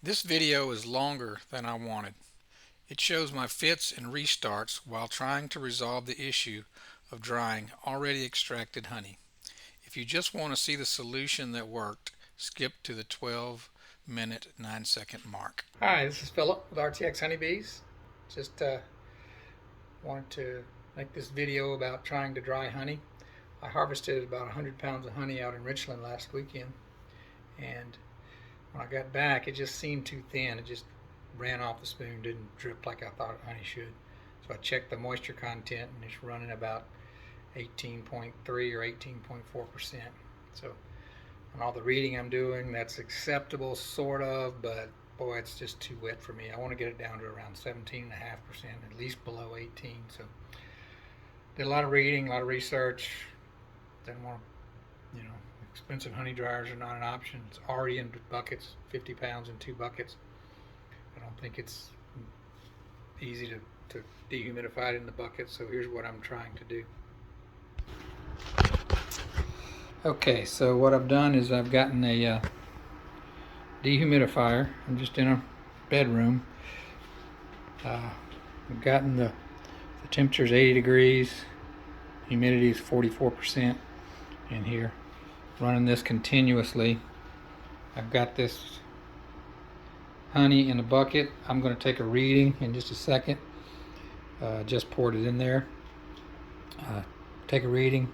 This video is longer than I wanted. It shows my fits and restarts while trying to resolve the issue of drying already extracted honey. If you just want to see the solution that worked, skip to the 12-minute 9-second mark. Hi, this is Philip with RTX Honeybees. Just wanted to make this video about trying to dry honey. I harvested about 100 pounds of honey out in Richland last weekend, and when I got back, it just seemed too thin. It just ran off the spoon, didn't drip like I thought honey should. So I checked the moisture content, and it's running about 18.3 or 18.4%. So on all the reading I'm doing, that's acceptable, sort of, but boy, it's just too wet for me. I want to get it down to around 17.5%, at least below 18. So did a lot of reading, a lot of research. Didn't want to, expensive honey dryers are not an option. It's already in buckets, 50 pounds in 2 buckets. I don't think it's easy to dehumidify it in the bucket, so here's what I'm trying to do. Okay, so what I've done is I've gotten a dehumidifier. I'm just in a bedroom. I've gotten the temperature is 80 degrees, humidity is 44% in here. Running this continuously. I've got this honey in a bucket. I'm going to take a reading in just a second. Just poured it in there. Take a reading.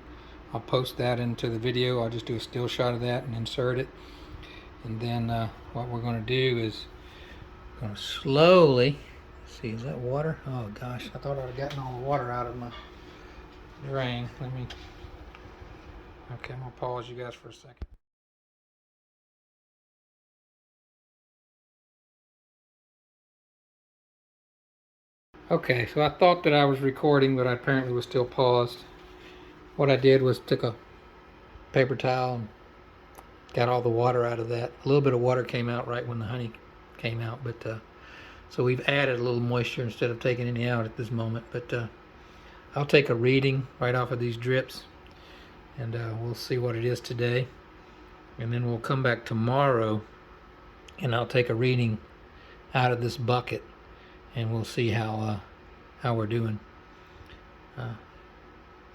I'll post that into the video. I'll just do a still shot of that and insert it. And then what we're going to do is going to slowly, see, is that water? Oh gosh, I thought I'd have gotten all the water out of my drain. Okay, I'm going to pause you guys for a second. Okay, so I thought that I was recording, but I apparently was still paused. What I did was took a paper towel and got all the water out of that. A little bit of water came out right when the honey came out, but so we've added a little moisture instead of taking any out at this moment. But I'll take a reading right off of these drips, and we'll see what it is today. And then we'll come back tomorrow, and I'll take a reading out of this bucket, and we'll see how we're doing.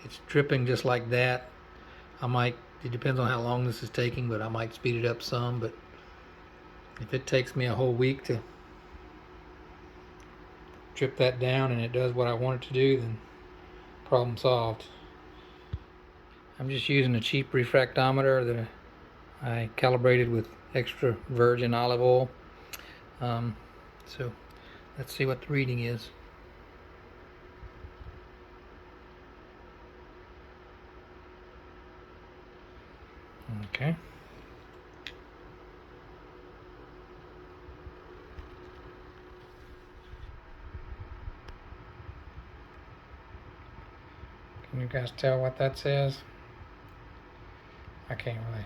It's dripping just like that. It depends on how long this is taking, but I might speed it up some. But if it takes me a whole week to drip that down and it does what I want it to do, then problem solved. I'm just using a cheap refractometer that I calibrated with extra virgin olive oil. So let's see what the reading is. Okay. Can you guys tell what that says? I can't really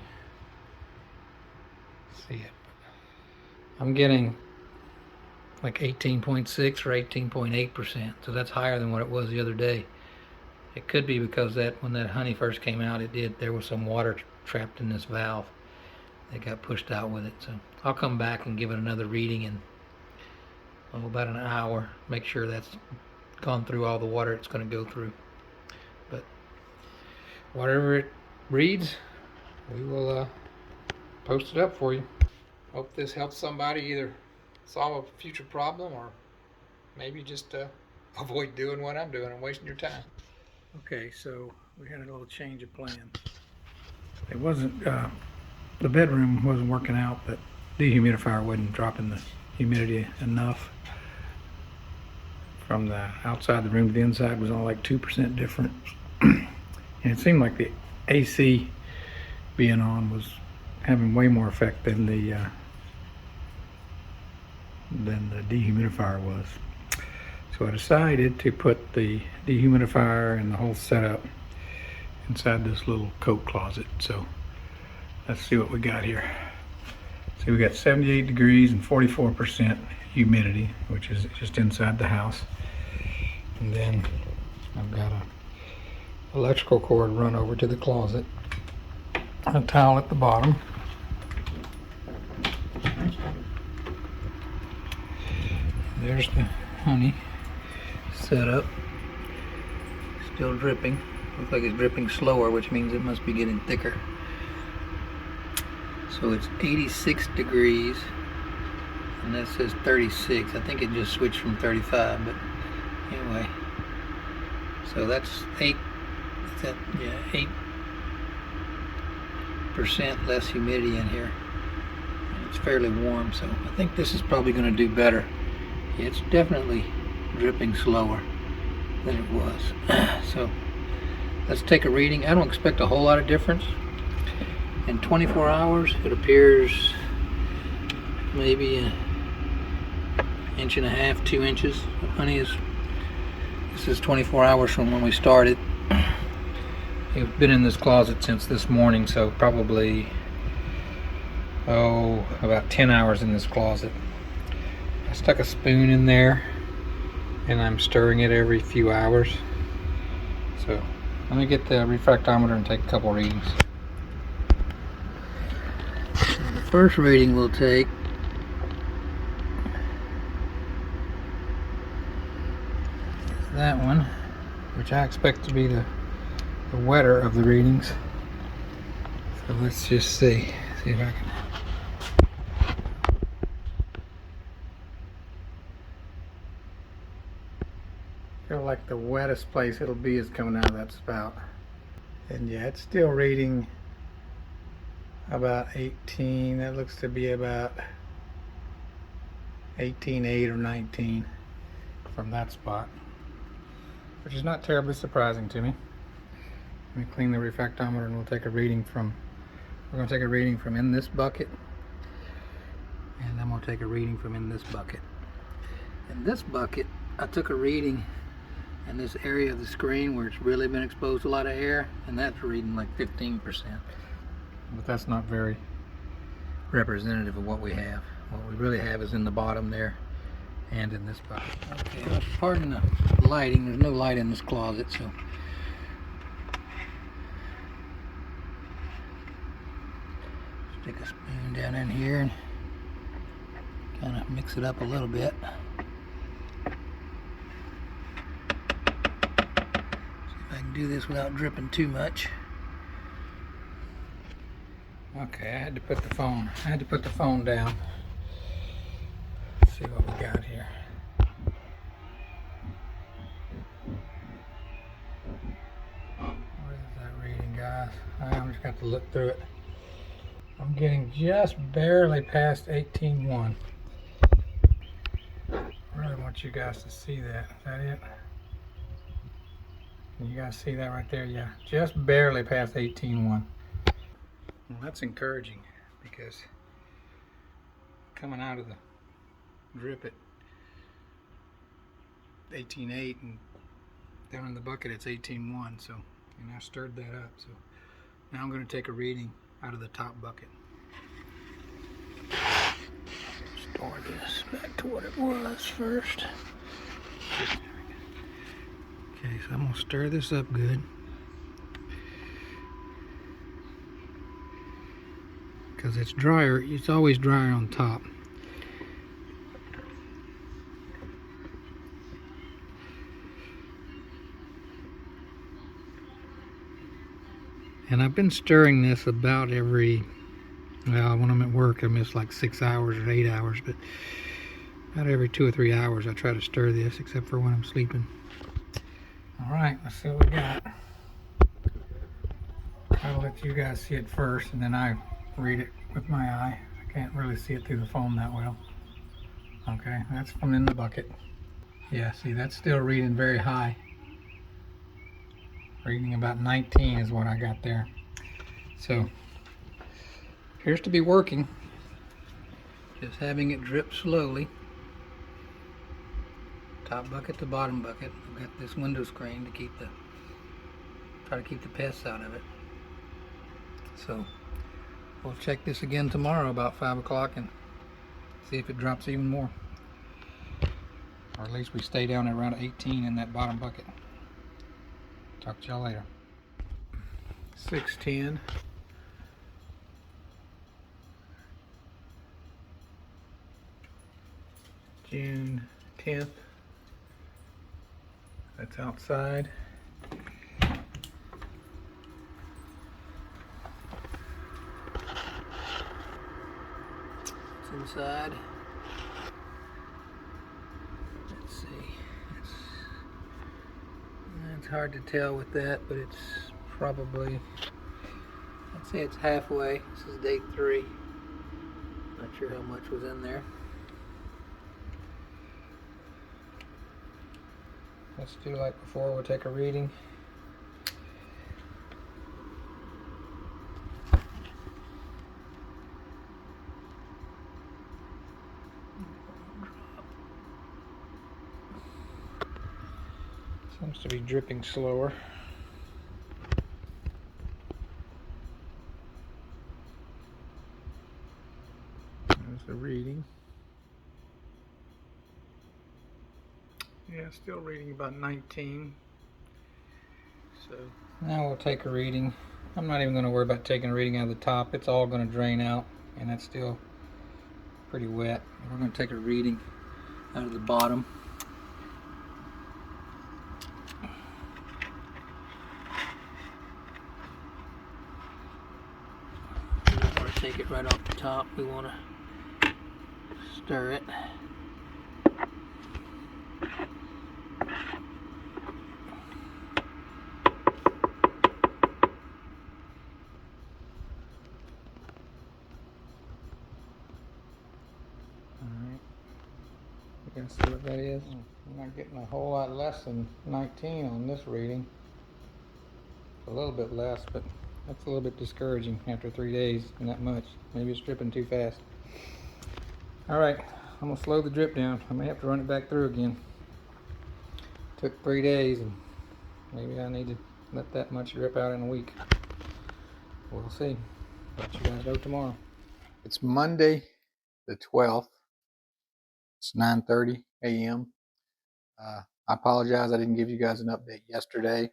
see it. I'm getting like 18.6 or 18.8%, so that's higher than what it was the other day. It could be because that when that honey first came out, there was some water trapped in this valve that got pushed out with it. So I'll come back and give it another reading in about an hour, make sure that's gone through all the water it's going to go through. But whatever it reads, we will post it up for you. Hope this helps somebody either solve a future problem or maybe just avoid doing what I'm doing and wasting your time. Okay, so we had a little change of plan. It wasn't, the bedroom wasn't working out. The dehumidifier wasn't dropping the humidity enough. From the outside the room to the inside was only like 2% different. And it seemed like the AC being on was having way more effect than the dehumidifier was. So I decided to put the dehumidifier and the whole setup inside this little coat closet. So let's see what we got here. See, we got 78 degrees and 44% humidity, which is just inside the house. And then I've got a electrical cord run over to the closet, a towel at the bottom, There's the honey set up. Still dripping. Looks like it's dripping slower, which means it must be getting thicker. So it's 86 degrees, and that says 36. I think it just switched from 35, but anyway. So that's 8% less humidity in here. It's fairly warm, so I think this is probably going to do better. It's definitely dripping slower than it was. So let's take a reading. I don't expect a whole lot of difference. In 24 hours, it appears maybe an inch and a half, 2 inches of honey. This is 24 hours from when we started. It's been in this closet since this morning, so probably about 10 hours in this closet. I stuck a spoon in there and I'm stirring it every few hours. So let me get the refractometer and take a couple readings. The first reading we'll take is that one, which I expect to be the wetter of the readings. So let's just see if I can. Feel like the wettest place it'll be is coming out of that spout. And yeah, it's still reading about 18. That looks to be about 18.8 or 19 from that spot, which is not terribly surprising to me. Let me clean the refractometer and we'll take a reading from, we're going to take a reading from in this bucket, and then we'll take a reading from in this bucket. In this bucket, I took a reading in this area of the screen where it's really been exposed to a lot of air, and that's reading like 15%. But that's not very representative of what we have. What we really have is in the bottom there and in this bucket. Okay, pardon the lighting. There's no light in this closet, so stick a spoon down in here and kind of mix it up a little bit. Do this without dripping too much. Okay, I had to put the phone down. Let's see what we got here. What is that reading, guys? I'm just got to look through it. I'm getting just barely past 18.1. I really want you guys to see that. Is that it? You guys see that right there? Yeah, just barely past 18.1. Well, that's encouraging, because coming out of the drip at 18.8 and down in the bucket it's 18.1. So, and I stirred that up. So now I'm going to take a reading out of the top bucket. Store this back to what it was first. Okay, so I'm going to stir this up good, because it's drier. It's always drier on top. And I've been stirring this about every, well, when I'm at work I miss like 6 hours or 8 hours, but about every 2 or 3 hours I try to stir this, except for when I'm sleeping. Alright, let's see what we got. I'll let you guys see it first, and then I read it with my eye. I can't really see it through the phone that well. Okay, that's from in the bucket. Yeah, see, that's still reading very high. Reading about 19 is what I got there. So, appears to be working. Just having it drip slowly. Top bucket to bottom bucket. I've got this window screen to try to keep the pests out of it. So we'll check this again tomorrow about 5 o'clock and see if it drops even more. Or at least we stay down at around 18 in that bottom bucket. Talk to y'all later. 6:10. June 10th. That's outside. It's inside. Let's see. It's hard to tell with that, but it's probably, I'd say it's halfway. This is day 3. Not sure how much was in there. Let's do like before. We'll take a reading. Seems to be dripping slower. There's the reading. Yeah, still reading about 19. So now we'll take a reading. I'm not even going to worry about taking a reading out of the top. It's all going to drain out, and that's still pretty wet. We're going to take a reading out of the bottom. We don't want to take it right off the top. We want to stir it. You can see what that is. I'm not getting a whole lot less than 19 on this reading. A little bit less, but that's a little bit discouraging after 3 days and that much. Maybe it's dripping too fast. Alright, I'm going to slow the drip down. I may have to run it back through again. Took 3 days, and maybe I need to let that much drip out in a week. We'll see. Let you guys know tomorrow. It's Monday the 12th. It's 9:30 a.m. I apologize I didn't give you guys an update yesterday,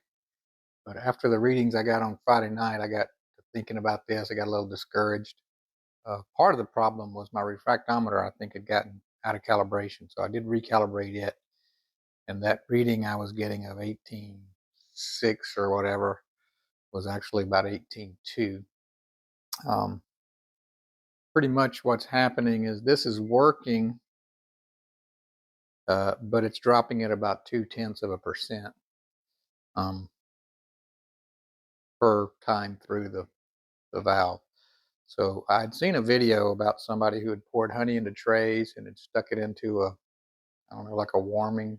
but after the readings I got on Friday night, I got to thinking about this. I got a little discouraged. Part of the problem was my refractometer, I think, had gotten out of calibration, so I did recalibrate it, and that reading I was getting of 18.6 or whatever was actually about 18.2. Pretty much what's happening is this is working, but it's dropping at about 0.2% per time through the valve. So I'd seen a video about somebody who had poured honey into trays and had stuck it into a, I don't know, like a warming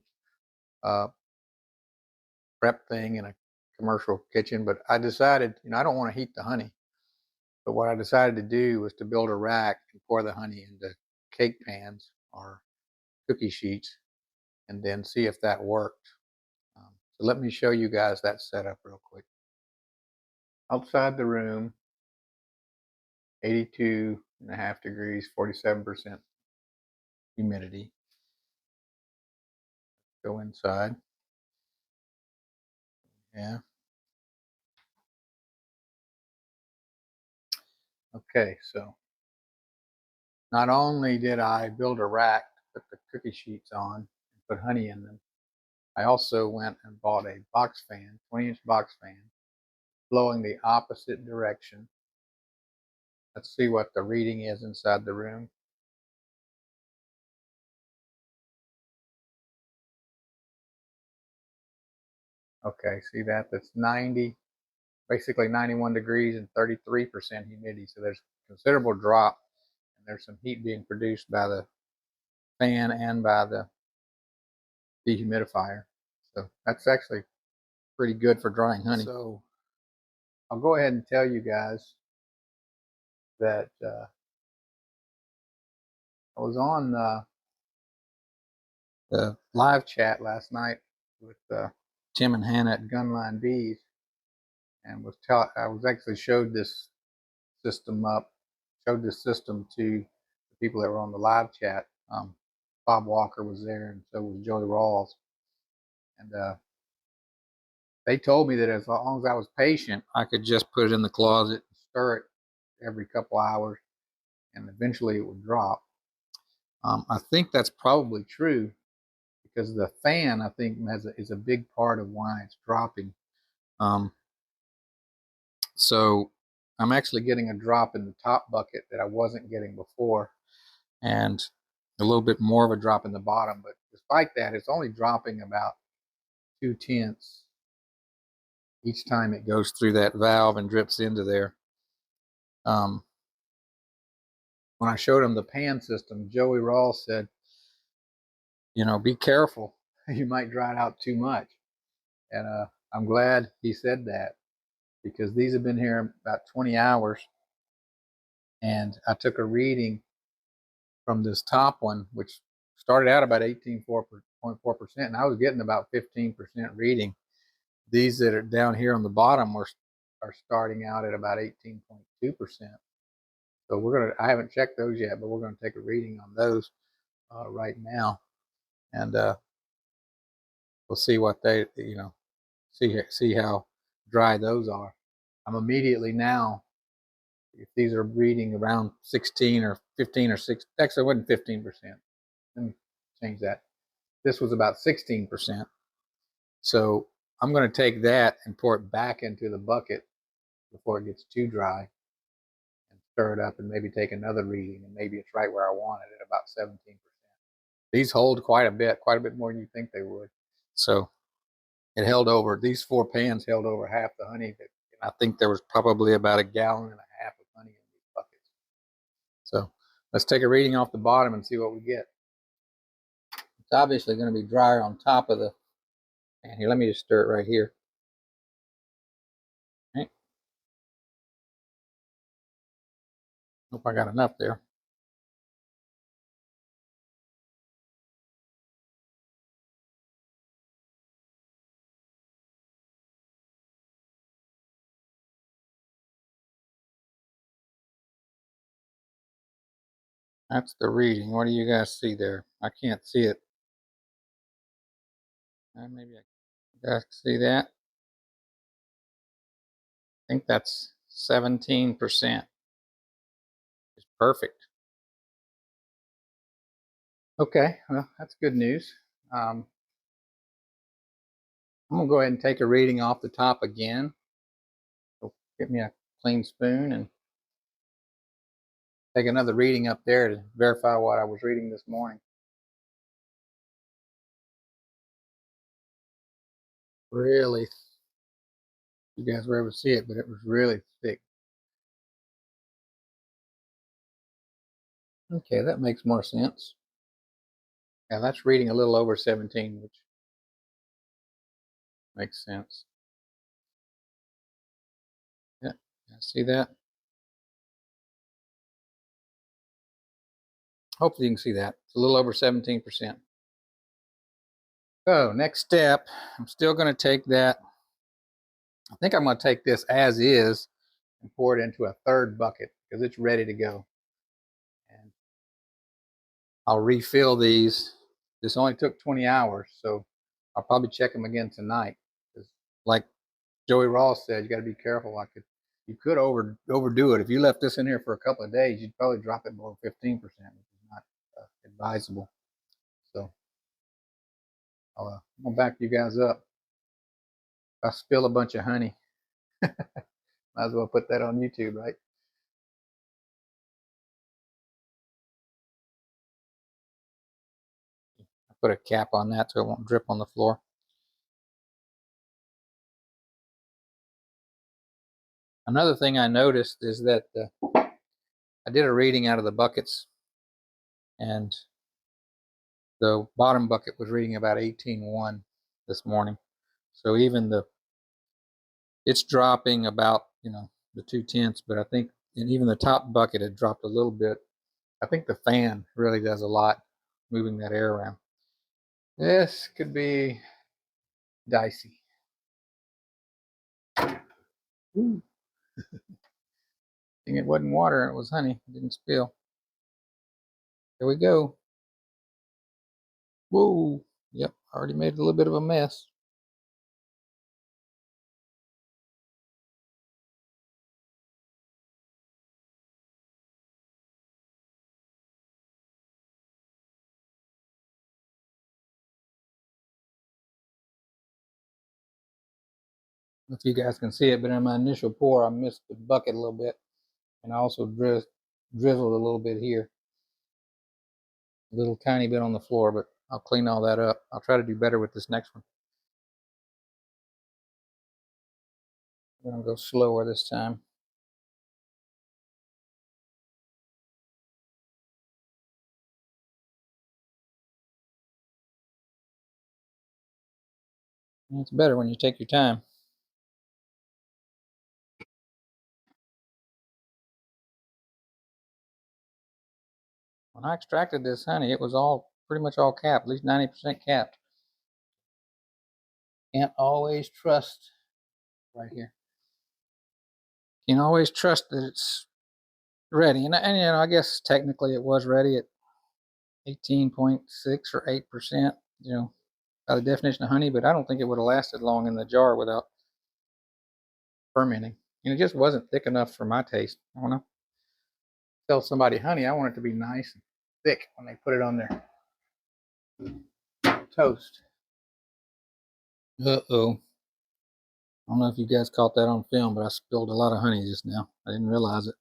prep thing in a commercial kitchen. But I decided, I don't want to heat the honey. But what I decided to do was to build a rack and pour the honey into cake pans or cookie sheets and then see if that worked. So let me show you guys that setup real quick. Outside the room, 82.5 degrees, 47% humidity. Go inside. Yeah. Okay, so not only did I build a rack to put the cookie sheets on and put honey in them, I also went and bought a box fan, 20-inch box fan, blowing the opposite direction. Let's see what the reading is inside the room. Okay, see that? That's 90, basically 91 degrees and 33% humidity. So there's a considerable drop, and there's some heat being produced by the fan and by the dehumidifier. So that's actually pretty good for drying honey. So I'll go ahead and tell you guys that I was on the live chat last night with Tim and Hannah at Gunline Bees, and I was actually showed this system to the people that were on the live chat. Bob Walker was there, and so was Joey Rawls, and they told me that as long as I was patient, I could just put it in the closet and stir it every couple hours, and eventually it would drop. I think that's probably true, because the fan, I think, is a big part of why it's dropping. Um, so I'm actually getting a drop in the top bucket that I wasn't getting before, and a little bit more of a drop in the bottom. But despite that, it's only dropping about 2/10 each time it goes through that valve and drips into there. Um, when I showed him the pan system, Joey Rawls said, be careful. You might dry it out too much. And I'm glad he said that, because these have been here about 20 hours. And I took a reading from this top one, which started out about 18.4%, and I was getting about 15% reading. These that are down here on the bottom are starting out at about 18.2%. So I haven't checked those yet, but we're gonna take a reading on those right now, and we'll see what they, see how dry those are. I'm immediately now, if these are reading around 16 or 15 or 6, actually it wasn't 15%. Let me change that. This was about 16%. So I'm going to take that and pour it back into the bucket before it gets too dry, and stir it up and maybe take another reading, and maybe it's right where I want it at about 17%. These hold quite a bit more than you think they would. So it held over, these 4 pans held over half the honey. I think there was probably about 1.5 gallons of honey in these buckets. So let's take a reading off the bottom and see what we get. It's obviously going to be drier on top of the pan. Here, let me just stir it right here. Okay. Hope I got enough there. That's the reading. What do you guys see there? I can't see it. Maybe you guys see that. I think that's 17%. It's perfect. Okay, well, that's good news. I'm going to go ahead and take a reading off the top again. So get me a clean spoon and take another reading up there to verify what I was reading this morning. Really, you guys were able to see it, but it was really thick. Okay, that makes more sense. Yeah, that's reading a little over 17, which makes sense. Yeah, see that? Hopefully you can see that. It's a little over 17%. So next step, I'm still going to take that. I think I'm going to take this as is and pour it into a third bucket because it's ready to go. And I'll refill these. This only took 20 hours, so I'll probably check them again tonight. Like Joey Ross said, you got to be careful. You could overdo it. If you left this in here for a couple of days, you'd probably drop it below 15%, which is not advisable. So I'll back you guys up. If I spill a bunch of honey, might as well put that on YouTube, right? I put a cap on that so it won't drip on the floor. Another thing I noticed is that I did a reading out of the buckets, and the bottom bucket was reading about 18.1 this morning. So it's dropping about, the 2/10, but I think, and even the top bucket had dropped a little bit. I think the fan really does a lot, moving that air around. This could be dicey. Ooh. It wasn't water, it was honey. It didn't spill. There we go. Whoa. Yep, already made a little bit of a mess. If you guys can see it, but in my initial pour, I missed the bucket a little bit, and I also drizzled a little bit here, a little tiny bit on the floor, but I'll clean all that up. I'll try to do better with this next one. I'm gonna go slower this time. It's better when you take your time. When I extracted this honey, it was all pretty much all capped, at least 90% capped. Can't always trust right here. Can't always trust that it's ready. And you know, I guess technically it was ready at 18.6 or 8%, you know, by the definition of honey, but I don't think it would have lasted long in the jar without fermenting. And it just wasn't thick enough for my taste. I don't know. Tell somebody honey, I want it to be nice and thick when they put it on their toast. Uh-oh. I don't know if you guys caught that on film, but I spilled a lot of honey just now. I didn't realize it.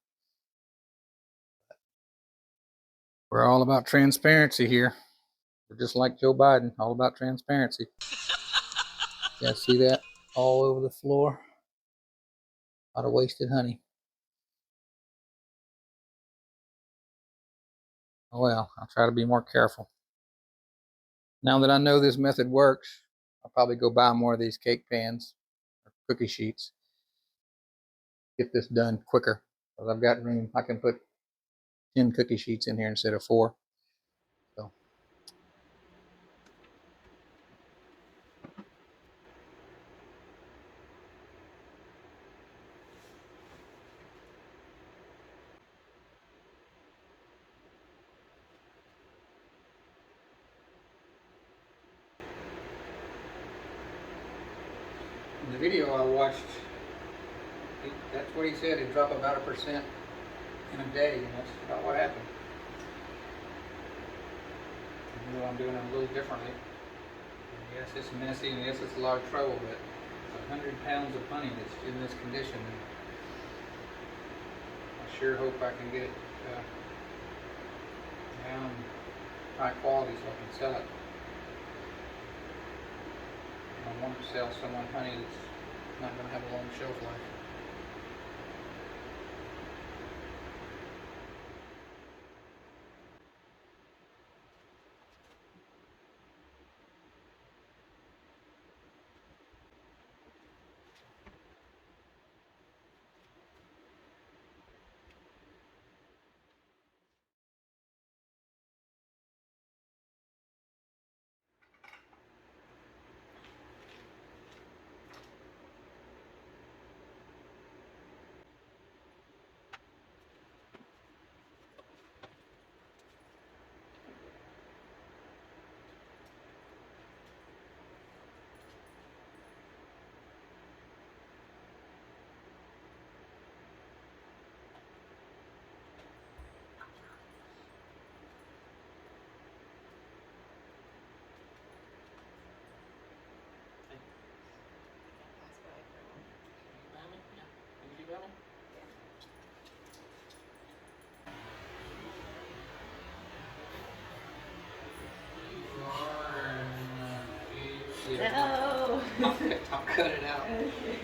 We're all about transparency here. We're just like Joe Biden, all about transparency. You guys see that? All over the floor. A lot of wasted honey. Oh well, I'll try to be more careful. Now that I know this method works, I'll probably go buy more of these cake pans or cookie sheets. Get this done quicker. Because I've got room. I can put 10 cookie sheets in here instead of 4. So in the video I watched, that's what he said. It'd drop about 1% in a day, and that's about what happened. You know, I'm doing it a little differently. And yes, it's messy, and yes, it's a lot of trouble, but 100 pounds of honey that's in this condition. I sure hope I can get it down high quality so I can sell it. I want to sell someone honey that's not going to have a long shelf life. No. I'll cut it out. Okay.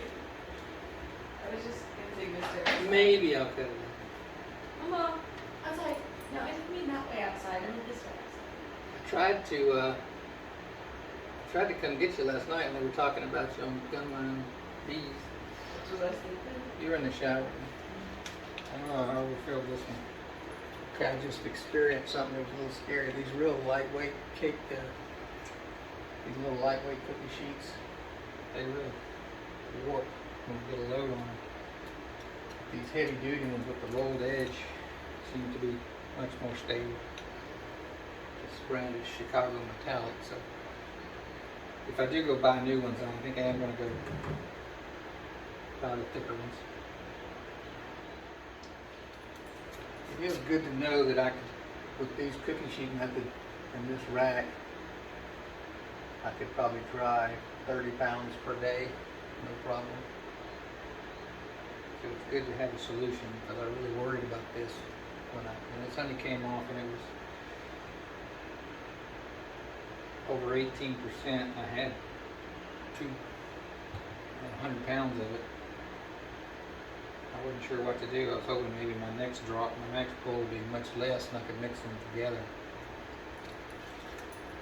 I was just gonna take this. Maybe I'll cut it out. Mom, I was like, no, I didn't mean that way outside. I meant this way outside. I tried to come get you last night, and they were talking about you on gunman bees. Was I sleeping? You were in the shower. I don't know, I overfilled this one. Okay, I just experienced something that was a little scary. These real lightweight cake, these little lightweight cookie sheets, they really warp when you get a load on them. These heavy duty ones with the rolled edge seem to be much more stable. This brand is Chicago Metallic, so if I do go buy new ones, I think I am going to go buy the thicker ones. It is good to know that I could, with these cookie sheet method and this rack, I could probably dry 30 pounds per day no problem. So it's good to have a solution because I really worried about this when this honey came off and it was over 18%. I had 100 pounds of it. I wasn't sure what to do. I was hoping maybe my next pull would be much less and I could mix them together.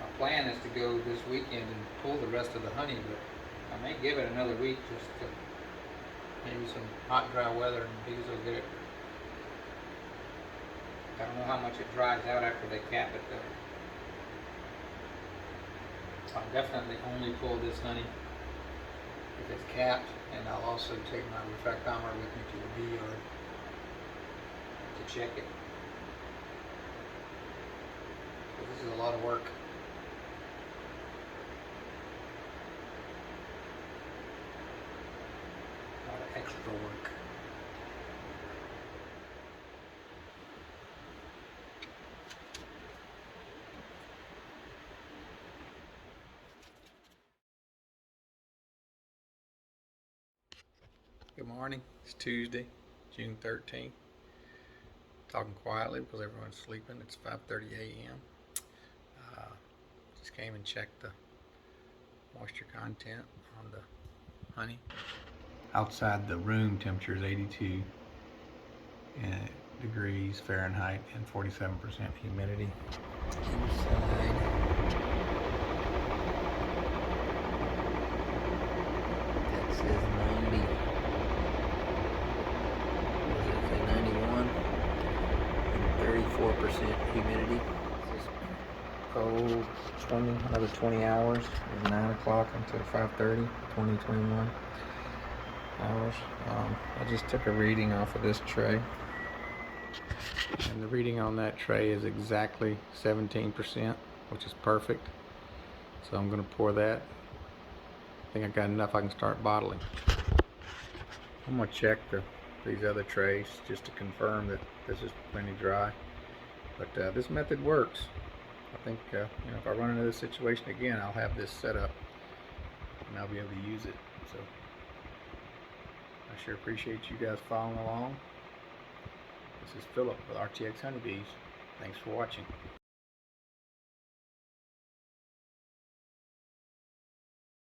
My plan is to go this weekend and pull the rest of the honey, but I may give it another week just to maybe some hot, dry weather and bees will get it. I don't know how much it dries out after they cap it though. I'll definitely only pull this honey if it's capped, and I'll also take my refractometer with me to the bee yard to check it. So this is a lot of work. A lot of extra work. Good morning. It's Tuesday, June 13th. Talking quietly because everyone's sleeping. It's 5:30 a.m. Just came and checked the moisture content on the honey. Outside the room temperature is 82 degrees Fahrenheit and 47% humidity. Inside, that says 90. What does it say? 91 and 34% humidity. Another 20 hours, 9 o'clock until 5:30, 21 hours. I just took a reading off of this tray, and the reading on that tray is exactly 17%, which is perfect. So I'm going to pour that. I think I got enough I can start bottling. I'm going to check these other trays just to confirm that this is plenty dry. But this method works. I think if I run into this situation again, I'll have this set up and I'll be able to use it. So I sure appreciate you guys following along. This is Philip with RTX Honeybees. Thanks for watching.